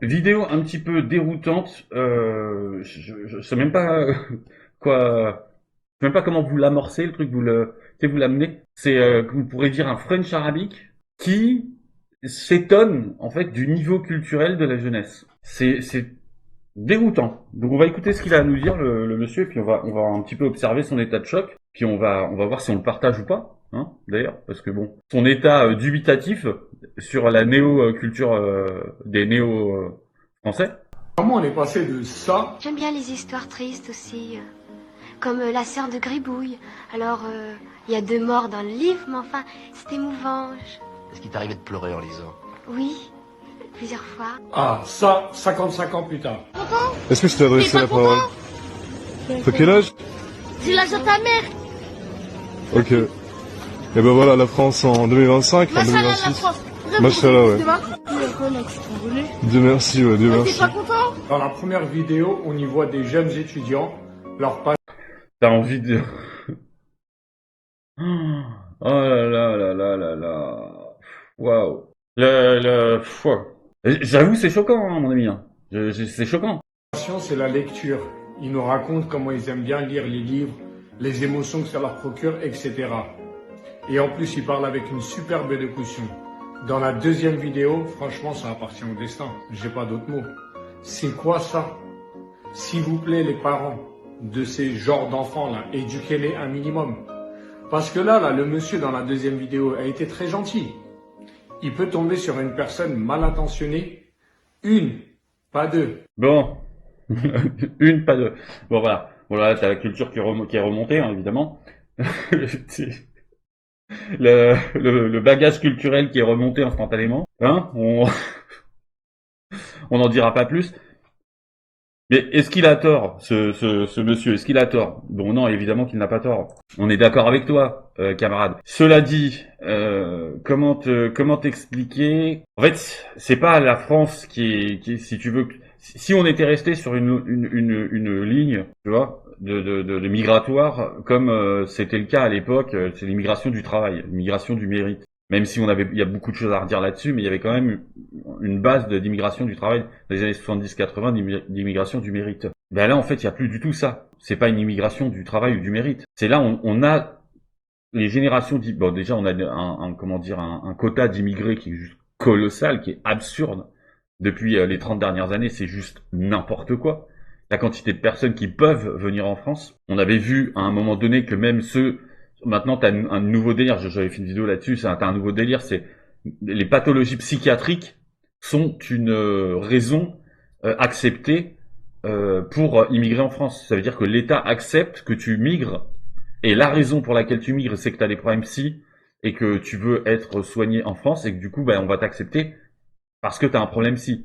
vidéo un petit peu déroutante. Je sais même pas quoi. Je sais même pas comment vous l'amorcez le truc. Tu sais, vous l'amenez. C'est, vous pourrez dire un French arabique qui s'étonne en fait du niveau culturel de la jeunesse. C'est déroutant. Donc on va écouter ce qu'il a à nous dire le monsieur, et puis on va un petit peu observer son état de choc, puis on va voir si on le partage ou pas, hein, d'ailleurs, parce que bon, son état dubitatif sur la néo-culture des néo-français. Comment on est passé de ça? J'aime bien les histoires tristes aussi, comme la sœur de Gribouille. Alors, il y a 2 morts dans le livre, mais enfin, c'est émouvant. Est-ce qu'il t'arrivait de pleurer en lisant? Oui, plusieurs fois. Ah, ça, 55 ans plus tard. Est-ce que je t'ai adressé la parole? T'as quel âge? J'ai l'âge de ta mère. Ok. Et ben voilà, la France en 2025, en Machallah, la 2026. France. Machallah, ouais. Ouais. Dieu merci, ouais, Dieu T'es merci. pas content? Dans la première vidéo, on y voit des jeunes étudiants, leur T'as envie de... Oh là là là là là là. Waouh. Wow. J'avoue, c'est choquant, hein, mon ami. Hein. C'est choquant. passion, c'est la lecture. Ils nous racontent comment ils aiment bien lire les livres, les émotions que ça leur procure, etc. Et en plus, ils parlent avec une superbe élocution. Dans la deuxième vidéo, franchement, ça appartient au destin. J'ai pas d'autres mots. C'est quoi ça? S'il vous plaît, les parents de ces genres d'enfants-là, éduquez-les un minimum. Parce que là, le monsieur dans la deuxième vidéo a été très gentil. Il peut tomber sur une personne mal intentionnée. Une, pas deux. Bon. Une, pas deux. Bon, voilà. Voilà, t'as la culture qui est remontée, hein, évidemment. Le bagage culturel qui est remonté instantanément. Hein, on n'en dira pas plus. Mais est-ce qu'il a tort, ce monsieur? Est-ce qu'il a tort? Bon, non, évidemment qu'il n'a pas tort. On est d'accord avec toi, camarade. Cela dit, comment t'expliquer? En fait, c'est pas la France si tu veux, si on était resté sur une ligne, tu vois, de migratoire, comme c'était le cas à l'époque, c'est l'immigration du travail, l'immigration du mérite. Même si il y a beaucoup de choses à redire là-dessus, mais il y avait quand même une base d'immigration du travail dans les années 70-80, d'immigration du mérite. Ben là, en fait, il n'y a plus du tout ça. C'est pas une immigration du travail ou du mérite. C'est là, on a les générations bon, déjà, on a un quota d'immigrés qui est juste colossal, qui est absurde. Depuis les 30 dernières années, c'est juste n'importe quoi. La quantité de personnes qui peuvent venir en France. On avait vu à un moment donné que même ceux... Maintenant, t'as un nouveau délire. J'avais fait une vidéo là-dessus. T'as un nouveau délire. C'est les pathologies psychiatriques sont une raison acceptée pour immigrer en France. Ça veut dire que l'État accepte que tu migres, et la raison pour laquelle tu migres, c'est que t'as des problèmes psy et que tu veux être soigné en France, et que du coup, ben, on va t'accepter parce que t'as un problème psy.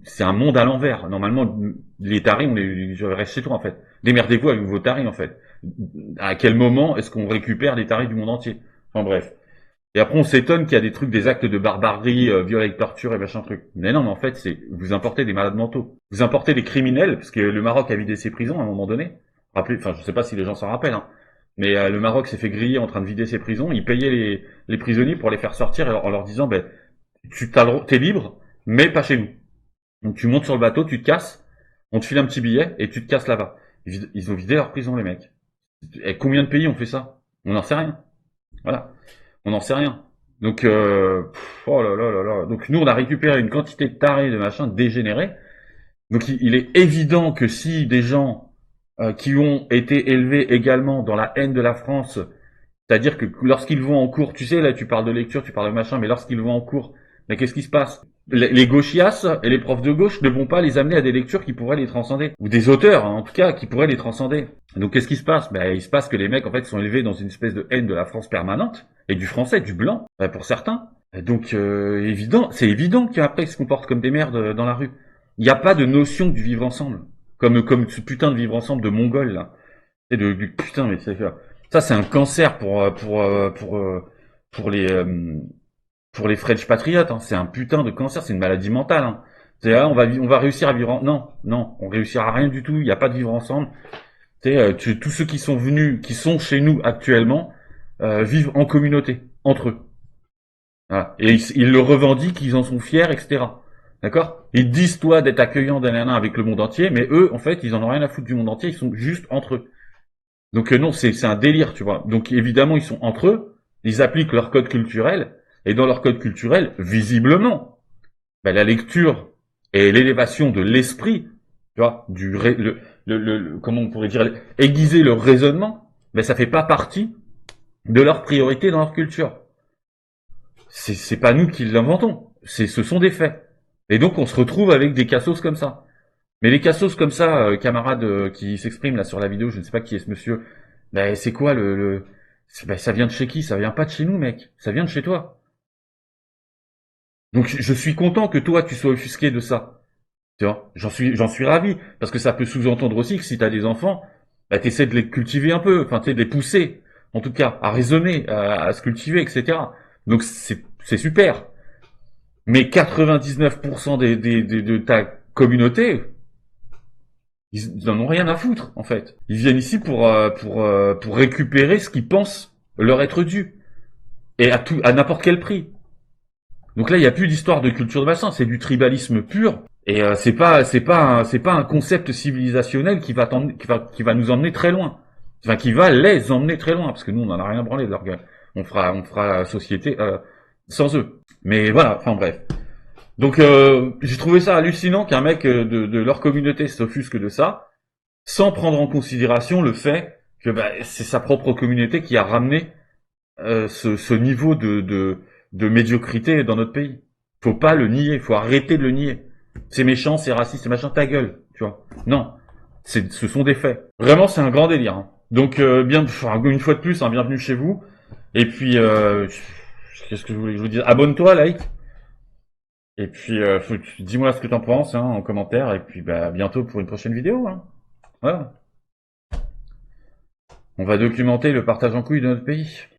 C'est un monde à l'envers. Normalement, les taris, je reste chez toi en fait. Démerdez-vous avec vos taris en fait. À quel moment est-ce qu'on récupère les tarifs du monde entier? Enfin bref. Et après on s'étonne qu'il y a des trucs, des actes de barbarie, viol avec torture et machin truc. Mais non, mais en fait, vous importez des malades mentaux. Vous importez des criminels, parce que le Maroc a vidé ses prisons à un moment donné. Enfin, je sais pas si les gens s'en rappellent, hein. Mais le Maroc s'est fait griller en train de vider ses prisons. Il payait les prisonniers pour les faire sortir en leur disant, ben, t'es libre, mais pas chez nous. Donc tu montes sur le bateau, tu te casses, on te file un petit billet et tu te casses là-bas. Ils ont vidé leur prison, les mecs. Et combien de pays ont fait ça? On n'en sait rien. Voilà. On n'en sait rien. Donc, oh là là là là. Donc nous, on a récupéré une quantité de tarés, de machins dégénérés. Donc il est évident que si des gens qui ont été élevés également dans la haine de la France, c'est-à-dire que lorsqu'ils vont en cours, tu sais, là tu parles de lecture, tu parles de machin, mais lorsqu'ils vont en cours, mais qu'est-ce qui se passe? Les gauchias et les profs de gauche ne vont pas les amener à des lectures qui pourraient les transcender. Ou des auteurs, hein, en tout cas, qui pourraient les transcender. Donc qu'est-ce qui se passe? Ben, il se passe que les mecs, en fait, sont élevés dans une espèce de haine de la France permanente, et du français, du blanc, pour certains. Donc, c'est évident qu'après, ils se comportent comme des merdes dans la rue. Il n'y a pas de notion du vivre ensemble. Comme ce putain de vivre ensemble de Mongols, là. Et du putain, mais ça, c'est un cancer pour les French patriotes, hein. C'est un putain de cancer, c'est une maladie mentale, hein. C'est là, on va réussir à vivre non, on réussira à rien du tout, il n'y a pas de vivre ensemble. Tous ceux qui sont venus, qui sont chez nous actuellement, vivent en communauté, entre eux. Voilà. Et ils le revendiquent, ils en sont fiers, etc. D'accord? Ils disent, toi, d'être accueillant avec le monde entier, mais eux, en fait, ils en ont rien à foutre du monde entier, ils sont juste entre eux. Donc non, c'est un délire, tu vois. Donc évidemment, ils sont entre eux, ils appliquent leur code culturel, et dans leur code culturel, visiblement, ben, la lecture et l'élévation de l'esprit, tu vois, comment on pourrait dire, aiguiser leur raisonnement, ben ça fait pas partie de leur priorité dans leur culture. C'est pas nous qui l'inventons, ce sont des faits. Et donc on se retrouve avec des cassos comme ça. Mais les cassos comme ça, camarades qui s'expriment là sur la vidéo, je ne sais pas qui est ce monsieur, ben c'est quoi ben, ça vient de chez qui? Ça vient pas de chez nous, mec. Ça vient de chez toi. Donc je suis content que toi tu sois offusqué de ça. Tu vois, j'en suis ravi, parce que ça peut sous-entendre aussi que si t'as des enfants, bah t'essaies de les cultiver un peu, enfin tu sais, de les pousser, en tout cas, à raisonner, à se cultiver, etc. Donc c'est super. Mais 99% de ta communauté, ils en ont rien à foutre, en fait. Ils viennent ici pour récupérer ce qu'ils pensent leur être dû. Et à n'importe quel prix. Donc là, il n'y a plus d'histoire de culture de bassin, c'est du tribalisme pur. Et c'est pas un concept civilisationnel qui va nous emmener très loin. Enfin, qui va les emmener très loin, parce que nous, on en a rien à branler de leur gueule. On fera société sans eux. Mais voilà, enfin bref. Donc j'ai trouvé ça hallucinant qu'un mec de leur communauté s'offusque de ça, sans prendre en considération le fait que bah, c'est sa propre communauté qui a ramené ce niveau de médiocrité dans notre pays. Faut pas le nier, faut arrêter de le nier. C'est méchant, c'est raciste, c'est machin, ta gueule, tu vois. Non, ce sont des faits. Vraiment, c'est un grand délire. Hein. Donc, une fois de plus, hein, bienvenue chez vous. Et puis, qu'est-ce que je voulais que je vous dise? Abonne-toi, like. Et puis, dis-moi ce que t'en penses hein, en commentaire. Et puis, bah, à bientôt pour une prochaine vidéo. Hein. Voilà. On va documenter le partage en couille de notre pays.